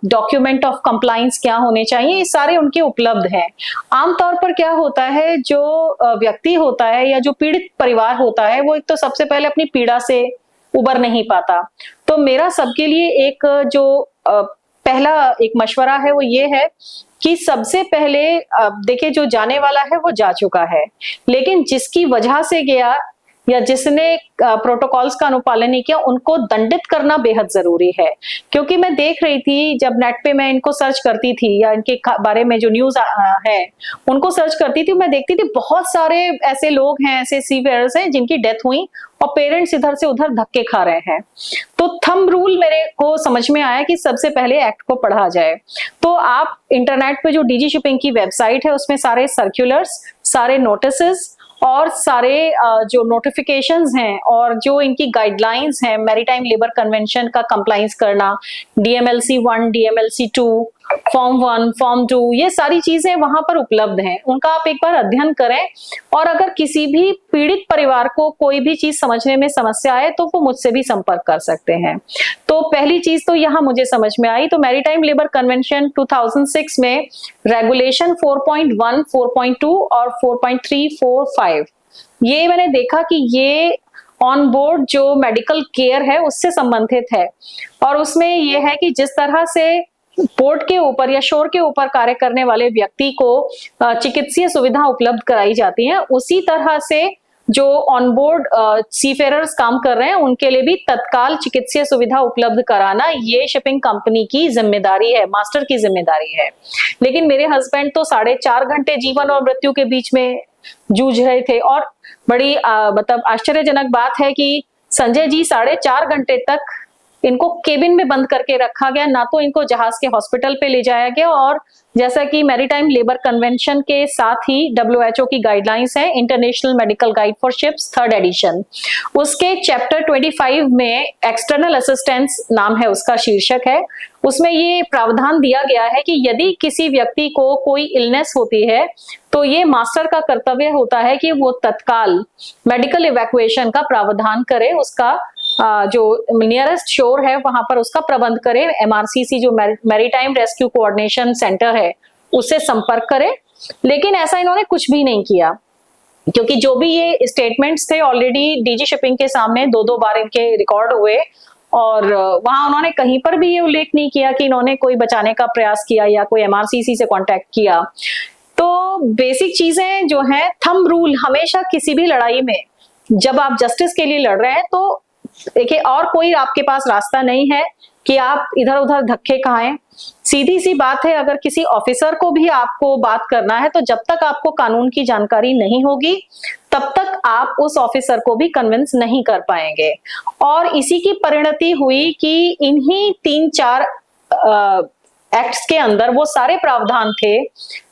डॉक्यूमेंट ऑफ कंप्लायंस क्या होने चाहिए, ये सारे उनके उपलब्ध हैं। आमतौर पर क्या होता है, जो व्यक्ति होता है या जो पीड़ित परिवार होता है, वो एक तो सबसे पहले अपनी पीड़ा से उबर नहीं पाता। तो मेरा सबके लिए एक जो पहला एक मशवरा है वो ये है कि सबसे पहले देखिए, जो जाने वाला है वो जा चुका है, लेकिन जिसकी वजह से गया या जिसने प्रोटोकॉल्स का अनुपालन नहीं किया, उनको दंडित करना बेहद जरूरी है। क्योंकि मैं देख रही थी जब नेट पे मैं इनको सर्च करती थी या इनके बारे में जो न्यूज है उनको सर्च करती थी, मैं देखती थी बहुत सारे ऐसे लोग हैं, ऐसे सीफेयर्स हैं जिनकी डेथ हुई और पेरेंट्स इधर से उधर धक्के खा रहे हैं। तो थंब रूल मेरे को समझ में आया कि सबसे पहले एक्ट को पढ़ा जाए। तो आप इंटरनेट पे जो डीजी शिपिंग की वेबसाइट है उसमें सारे सर्कुलर्स, सारे नोटिसेस और सारे जो नोटिफिकेशंस हैं और जो इनकी गाइडलाइंस हैं मैरीटाइम लेबर कन्वेंशन का कंप्लायंस करना, डीएमएलसी 1, डीएमएलसी 2, फॉर्म 1, फॉर्म 2, ये सारी चीजें वहां पर उपलब्ध हैं, उनका आप एक बार अध्ययन करें। और अगर किसी भी पीड़ित परिवार को कोई भी चीज समझने में समस्या आए तो वो मुझसे भी संपर्क कर सकते हैं। तो पहली चीज तो यहाँ मुझे समझ में आई। तो मैरीटाइम लेबर कन्वेंशन 2006 में रेगुलेशन 4.1, 4.2 और 4.3, 4, 5 ये मैंने देखा कि ये ऑन बोर्ड जो मेडिकल केयर है उससे संबंधित है। और उसमें ये है कि जिस तरह से पोर्ट के ऊपर या शोर के ऊपर कार्य करने वाले व्यक्ति को चिकित्सीय सुविधा उपलब्ध कराई जाती है, उसी तरह से जो ऑन बोर्ड सीफेरर्स काम कर रहे हैं उनके लिए भी तत्काल चिकित्सीय सुविधा उपलब्ध कराना ये शिपिंग कंपनी की जिम्मेदारी है, मास्टर की जिम्मेदारी है। लेकिन मेरे हस्बैंड तो 4.5 घंटे जीवन और मृत्यु के बीच में जूझ रहे थे। और बड़ी मतलब आश्चर्यजनक बात है कि संजय जी 4.5 घंटे तक इनको केबिन में बंद करके रखा गया, ना तो इनको जहाज के हॉस्पिटल पे ले जाया गया। और जैसा कि मैरीटाइम लेबर कन्वेंशन के साथ ही WHO की गाइडलाइंस है, international medical guide for ships 3rd edition, उसके चैप्टर 25 में एक्सटर्नल असिस्टेंस नाम है, उसका शीर्षक है। उसमें ये प्रावधान दिया गया है कि यदि किसी व्यक्ति को कोई इलनेस होती है तो ये मास्टर का कर्तव्य होता है कि वो तत्काल मेडिकल इवैक्यूएशन का प्रावधान करे, उसका जो नियरेस्ट शोर है वहां पर उसका प्रबंध करे, MRCC जो मैरीटाइम रेस्क्यू कोऑर्डिनेशन सेंटर है उससे संपर्क करे। लेकिन ऐसा इन्होंने कुछ भी नहीं किया, क्योंकि जो भी ये स्टेटमेंट्स थे ऑलरेडी डीजी शिपिंग के सामने 2-2 बार इनके रिकॉर्ड हुए, और वहां उन्होंने कहीं पर भी ये उल्लेख नहीं किया कि इन्होंने कोई बचाने का प्रयास किया या कोई MRCC से कांटेक्ट किया। तो बेसिक चीजें जो हैं, थंब रूल हमेशा किसी भी लड़ाई में जब आप जस्टिस के लिए लड़ रहे हैं तो देखिए और कोई आपके पास रास्ता नहीं है कि आप इधर उधर धक्के खाएं। सीधी सी बात है, अगर किसी ऑफिसर को भी आपको बात करना है तो जब तक आपको कानून की जानकारी नहीं होगी तब तक आप उस ऑफिसर को भी कन्विंस नहीं कर पाएंगे। और इसी की परिणति हुई कि इन्हीं 3-4 एक्ट्स के अंदर वो सारे प्रावधान थे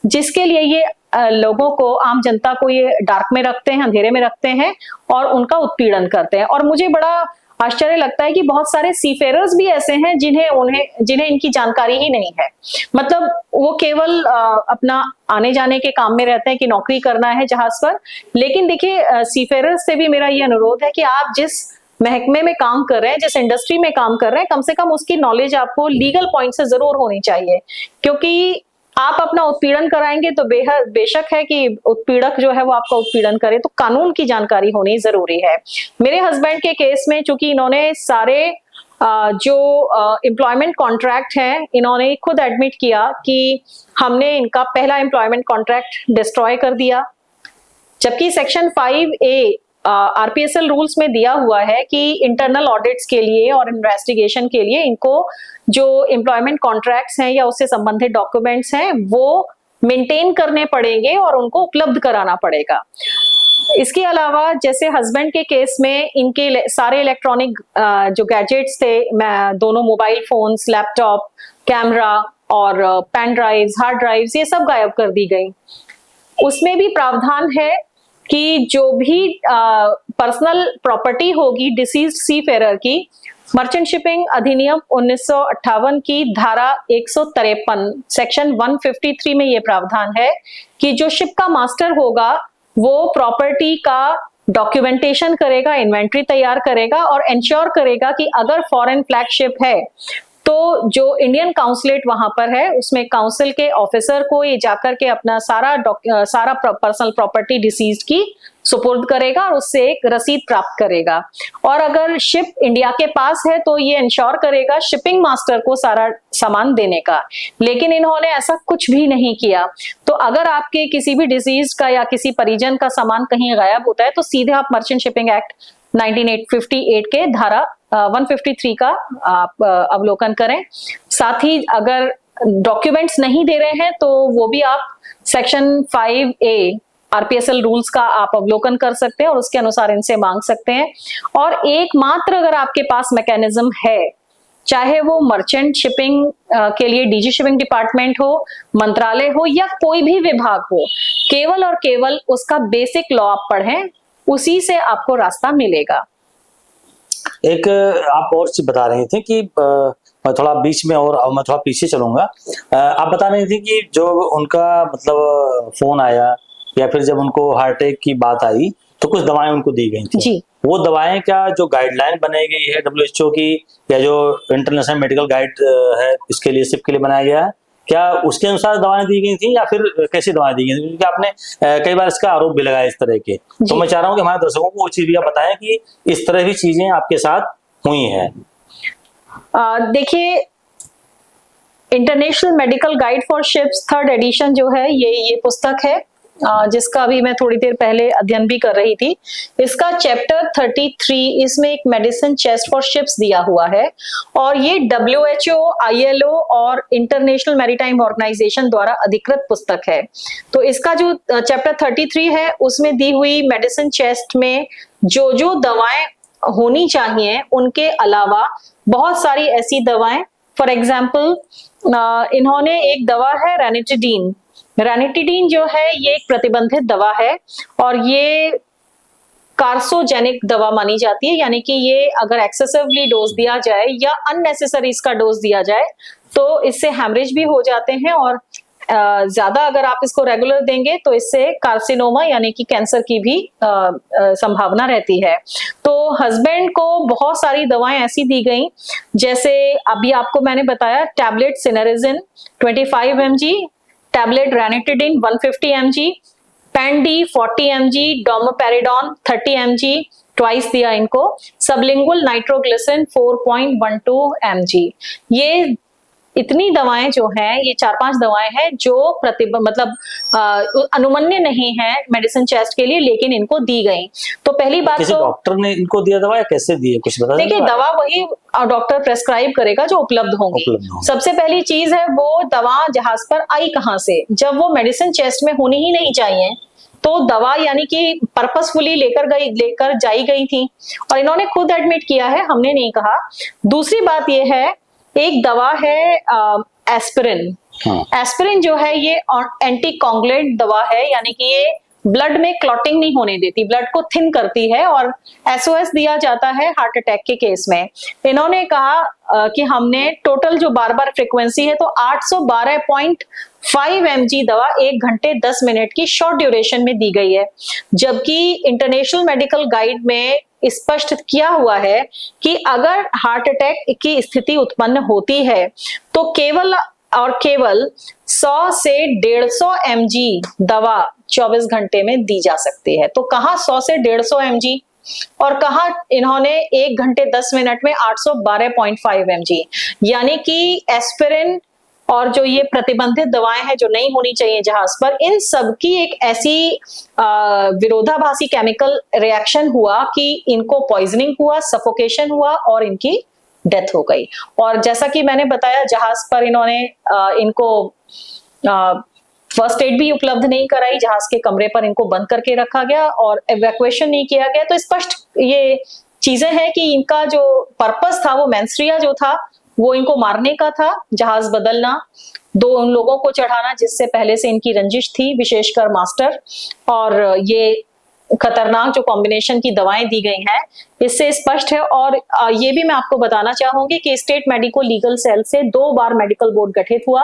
जिसके लिए ये लोगों को, आम जनता को ये डार्क में रखते हैं, अंधेरे में रखते हैं और उनका उत्पीड़न करते हैं। और मुझे बड़ा आश्चर्य लगता है कि बहुत सारे सीफेरर्स भी ऐसे हैं जिन्हें इनकी जानकारी ही नहीं है। मतलब वो केवल अपना आने जाने के काम में रहते हैं कि नौकरी करना है जहाज पर। लेकिन देखिए, सीफेरर्स से भी मेरा ये अनुरोध है कि आप जिस महकमे में काम कर रहे हैं, जिस इंडस्ट्री में काम कर रहे हैं, कम से कम उसकी नॉलेज आपको लीगल पॉइंट से जरूर होनी चाहिए। क्योंकि आप अपना उत्पीड़न कराएंगे तो बेशक है कि उत्पीड़क जो है वो आपका उत्पीड़न करे, तो कानून की जानकारी होनी जरूरी है। मेरे हस्बैंड के केस में चूंकि इन्होंने सारे जो एम्प्लॉयमेंट कॉन्ट्रैक्ट है, इन्होंने खुद एडमिट किया कि हमने इनका पहला एम्प्लॉयमेंट कॉन्ट्रैक्ट डिस्ट्रॉय कर दिया, जबकि सेक्शन 5A आरपीएसएल रूल्स में दिया हुआ है कि इंटरनल ऑडिट्स के लिए और इन्वेस्टिगेशन के लिए इनको जो एम्प्लॉयमेंट कॉन्ट्रैक्ट्स हैं या उससे संबंधित डॉक्यूमेंट्स हैं वो मेंटेन करने पड़ेंगे और उनको उपलब्ध कराना पड़ेगा। इसके अलावा जैसे हस्बैंड के केस में इनके सारे इलेक्ट्रॉनिक जो गैजेट्स थे, दोनों मोबाइल फोन्स, लैपटॉप, कैमरा और पेन ड्राइव्स, हार्ड ड्राइव्स, ये सब गायब कर दी गई। उसमें भी प्रावधान है कि जो भी पर्सनल प्रॉपर्टी होगी डिसीज्ड सीफेरर की, मर्चेंट शिपिंग अधिनियम 1958 की धारा 153 सेक्शन 153 में ये प्रावधान है कि जो शिप का मास्टर होगा वो प्रॉपर्टी का डॉक्यूमेंटेशन करेगा, इन्वेंट्री तैयार करेगा और इंश्योर करेगा कि अगर फॉरेन फ्लैग शिप है तो जो इंडियन काउंसलेट वहां पर है उसमें काउंसिल के ऑफिसर को ये जाकर के अपना सारा पर्सनल प्रॉपर्टी डिसीज्ड की सुपुर्द करेगा और उससे एक रसीद प्राप्त करेगा। और अगर शिप इंडिया के पास है तो ये इंश्योर करेगा शिपिंग मास्टर को सारा सामान देने का। लेकिन इन्होंने ऐसा कुछ भी नहीं किया। तो अगर आपके किसी भी डिसीज्ड का या किसी परिजन का सामान कहीं गायब होता है तो सीधे आप मर्चेंट शिपिंग एक्ट 1958 के धारा 153 का आप अवलोकन करें। साथ ही अगर डॉक्यूमेंट्स नहीं दे रहे हैं तो वो भी आप सेक्शन 5A आरपीएसएल रूल्स का आप अवलोकन कर सकते हैं और उसके अनुसार इनसे मांग सकते हैं। और एकमात्र अगर आपके पास मैकेनिज्म है, चाहे वो मर्चेंट शिपिंग के लिए डीजी शिपिंग डिपार्टमेंट हो, मंत्रालय हो या कोई भी विभाग हो, केवल और केवल उसका बेसिक लॉ आप पढ़ें, उसी से आपको रास्ता मिलेगा। एक आप और चीज बता रही थी कि मैं थोड़ा बीच में और मैं थोड़ा पीछे चलूंगा। आप बता रही थी कि जो उनका मतलब फोन आया या फिर जब उनको हार्ट अटैक की बात आई तो कुछ दवाएं उनको दी गई थी जी। वो दवाएं क्या जो गाइडलाइन बनाई गई है WHO की या जो इंटरनेशनल मेडिकल गाइड है इसके लिए सिप के लिए बनाया गया है, क्या उसके अनुसार दवाएं दी गई थी या फिर कैसी दवाएं दी गई थी? क्योंकि आपने कई बार इसका आरोप भी लगाया इस तरह के, तो मैं चाह रहा हूँ कि हमारे दर्शकों को वो चीज भी आप बताएं कि इस तरह की चीजें आपके साथ हुई हैं। देखिए, international medical guide for ships 3rd edition जो है ये पुस्तक है जिसका अभी मैं थोड़ी देर पहले अध्ययन भी कर रही थी। इसका चैप्टर 33 इसमें एक मेडिसिन चेस्ट फॉर शिप्स दिया हुआ है और ये WHO, ILO और इंटरनेशनल मैरीटाइम ऑर्गेनाइजेशन द्वारा अधिकृत पुस्तक है। तो इसका जो चैप्टर 33 है उसमें दी हुई मेडिसिन चेस्ट में जो दवाएं होनी चाहिए उनके अलावा बहुत सारी ऐसी दवाएं, फॉर एग्जाम्पल इन्होंने एक दवा है रेनिटिडीन। रेनिटिडीन जो है ये एक प्रतिबंधित दवा है और ये कार्सोजेनिक दवा मानी जाती है, यानी कि ये अगर एक्सेसिवली डोज दिया जाए या अननेसेसरी इसका डोज दिया जाए तो इससे हैमरेज भी हो जाते हैं और ज्यादा अगर आप इसको रेगुलर देंगे तो इससे कार्सिनोमा यानी कि कैंसर की भी संभावना रहती है। तो हस्बैंड को बहुत सारी दवाएं ऐसी दी गई, जैसे अभी आपको मैंने बताया tablet cinnarizine 25 mg, tablet ranitidine 150 mg, पेंडी 40 mg, डोमोपेरिडॉन 30 mg ट्वाइस दिया इनको, सबलिंगुअल नाइट्रोग्लिसरिन 4.12 mg। ये इतनी दवाएं जो हैं, ये 4-5 दवाएं हैं जो अनुमन्य नहीं है मेडिसिन चेस्ट के लिए, लेकिन इनको दी गई। तो पहली बात तो डॉक्टर ने इनको दिया दवा या कैसे दी है कुछ बता? देखिए, दवा वही डॉक्टर प्रेस्क्राइब करेगा जो उपलब्ध होंगी। सबसे पहली चीज है वो दवा जहाज पर आई कहां से। जब वो मेडिसिन चेस्ट में होनी ही नहीं चाहिए तो दवा यानी कि पर्पसफुली लेकर जाई गई थी और इन्होंने खुद एडमिट किया है, हमने नहीं कहा। दूसरी बात ये है, एक दवा है एस्पिरिन। एस्पिरिन जो है ये एंटी कोगुलेंट दवा है, यानी कि ये ब्लड में क्लॉटिंग नहीं होने देती, ब्लड को थिन करती है और SOS दिया जाता है हार्ट अटैक के केस में। इन्होंने कहा कि हमने टोटल जो बार फ्रीक्वेंसी है तो 812.5 mg दवा 1 घंटे 10 मिनट की शॉर्ट ड्यूरेशन में दी गई है, जबकि इंटरनेशनल मेडिकल गाइड में स्पष्ट किया हुआ है कि अगर हार्ट अटैक की स्थिति उत्पन्न होती है तो केवल और केवल 100 से 150 mg दवा 24 घंटे में दी जा सकती है। तो कहाँ 100 से 150 mg और कहा इन्होंने 1 घंटे 10 मिनट में 812.5 mg, यानी कि एस्पिरिन और जो ये प्रतिबंधित दवाएं हैं जो नहीं होनी चाहिए जहाज पर, इन सब की एक ऐसी विरोधाभासी केमिकल रिएक्शन हुआ कि इनको पॉइजनिंग हुआ, सफोकेशन हुआ और इनकी डेथ हो गई। और जैसा कि मैंने बताया, जहाज पर इन्होंने इनको फर्स्ट एड भी उपलब्ध नहीं कराई, जहाज के कमरे पर इनको बंद करके रखा गया और इवैक्यूएशन नहीं किया गया। तो स्पष्ट ये चीजें हैं कि इनका जो पर्पस था वो मेंस्ट्रिया जो था वो इनको मारने का था, जहाज बदलना, उन लोगों को चढ़ाना जिससे पहले से इनकी रंजिश थी, विशेषकर मास्टर, और ये खतरनाक जो कॉम्बिनेशन की दवाएं दी गई हैं इससे स्पष्ट है। और ये भी मैं आपको बताना चाहूंगी कि स्टेट मेडिको लीगल सेल से 2 बार मेडिकल बोर्ड गठित हुआ।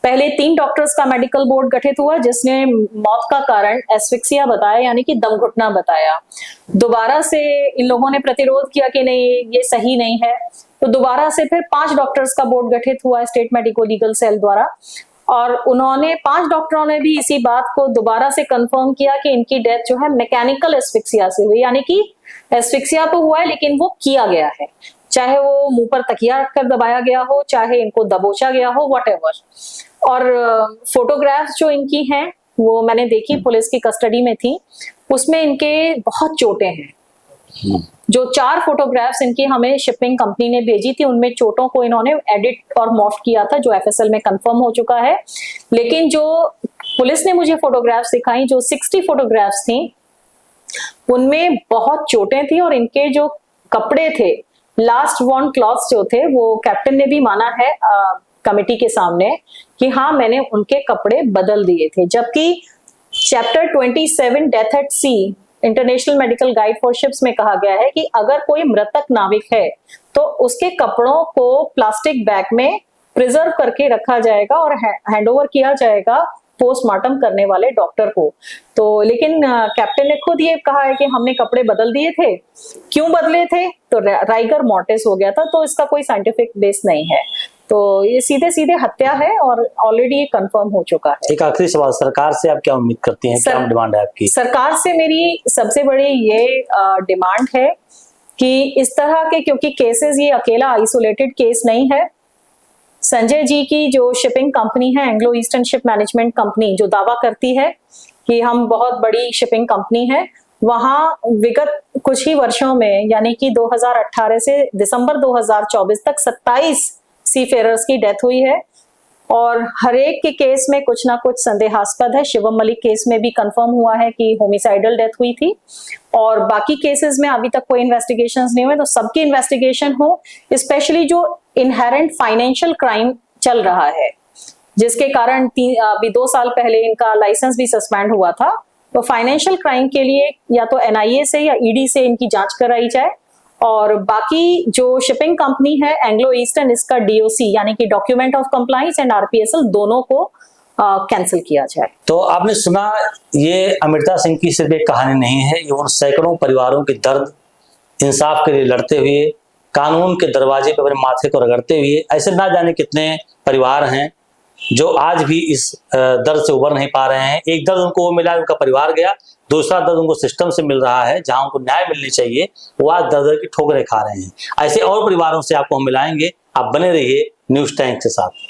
पहले 3 डॉक्टर्स का मेडिकल बोर्ड गठित हुआ जिसने मौत का कारण एस्फिक्सिया बताया, यानी कि दम घुटना बताया। दोबारा से इन लोगों ने प्रतिरोध किया कि नहीं, ये सही नहीं है, तो दोबारा से फिर 5 डॉक्टर्स का बोर्ड गठित हुआ स्टेट मेडिको लीगल सेल द्वारा, और उन्होंने 5 डॉक्टरों ने भी इसी बात को दोबारा से कंफर्म किया कि इनकी डेथ जो है मैकेनिकल एस्फिक्सिया से हुई, यानी कि एस्फिक्सिया तो हुआ है लेकिन वो किया गया है, चाहे वो मुंह पर तकिया रखकर दबाया गया हो, चाहे इनको दबोचा गया हो, व्हाटएवर। और फोटोग्राफ्स जो इनकी हैं वो मैंने देखी, पुलिस की कस्टडी में थी, उसमें इनके बहुत चोटें हैं। जो 4 फोटोग्राफ्स इनकी हमें शिपिंग कंपनी ने भेजी थी उनमें चोटों को इन्होंने एडिट और मॉर्फ किया था, जो एफएसएल में कंफर्म हो चुका है। लेकिन जो पुलिस ने मुझे फोटोग्राफ्स दिखाई, जो 60 फोटोग्राफ्स थी, उनमें बहुत चोटें थी और इनके जो कपड़े थे, लास्ट वॉर्न क्लॉथ्स जो थे, वो कैप्टन ने भी माना है कमेटी के सामने कि हाँ मैंने उनके कपड़े बदल दिए थे। जबकि chapter 27 death at sea international medical guide for ships में कहा गया है कि अगर कोई मृतक नाविक है तो उसके कपड़ों को प्लास्टिक बैग में प्रिजर्व करके रखा जाएगा और हैंडओवर किया जाएगा पोस्टमार्टम करने वाले डॉक्टर को। तो लेकिन कैप्टन ने खुद ये कहा है कि हमने कपड़े बदल दिए थे। क्यों बदले थे? तो राइगर मॉर्टिस हो गया था, तो इसका कोई साइंटिफिक बेस नहीं है। तो ये सीधे सीधे हत्या है और ऑलरेडी कंफर्म हो चुका है। एक आखिरी सवाल, सरकार से आप क्या उम्मीद करती हैं, क्या डिमांड है आपकी? सरकार से मेरी सबसे बड़ी ये डिमांड है कि इस तरह के, क्योंकि केसेस ये अकेला आइसोलेटेड केस नहीं है, संजय जी की जो शिपिंग कंपनी है Anglo eastern ship management company, जो दावा करती है कि हम बहुत बड़ी शिपिंग कंपनी है, वहां विगत कुछ ही वर्षों में यानी कि 2018 से दिसंबर 2024 तक 27 सीफेरर्स की डेथ हुई है और हर एक के केस में कुछ ना कुछ संदेहास्पद है। शिवम मलिक केस में भी कंफर्म हुआ है कि होमिसाइडल डेथ हुई थी और बाकी केसेस में अभी तक कोई इन्वेस्टिगेशंस नहीं हुए। तो सबकी इन्वेस्टिगेशन हो, स्पेशली जो इनहेरेंट फाइनेंशियल क्राइम चल रहा है जिसके कारण अभी 2 साल पहले इनका लाइसेंस भी सस्पेंड हुआ था। तो फाइनेंशियल क्राइम के लिए या तो एनआईए से या ईडी से इनकी जांच कराई जाए और बाकी जो शिपिंग कंपनी है एंग्लो ईस्टर्न, इसका डीओसी यानी कि डॉक्यूमेंट ऑफ कंप्लायंस एंड आरपीएसएल दोनों को कैंसिल किया जाए। तो आपने सुना, ये अमृता सिंह की सिर्फ एक कहानी नहीं है, ये उन सैकड़ों परिवारों के दर्द, इंसाफ के लिए लड़ते हुए, कानून के दरवाजे पर अपने माथे को रगड़ते हुए, ऐसे ना जाने कितने परिवार हैं जो आज भी इस दर्द से उबर नहीं पा रहे हैं। एक दर्द उनको वो मिला, उनका परिवार गया, दूसरा दर्द उनको सिस्टम से मिल रहा है, जहां उनको न्याय मिलनी चाहिए वो आज दर्द की ठोकरें खा रहे हैं। ऐसे और परिवारों से आपको हम मिलाएंगे, आप बने रहिए न्यूज़ टाइम्स के साथ।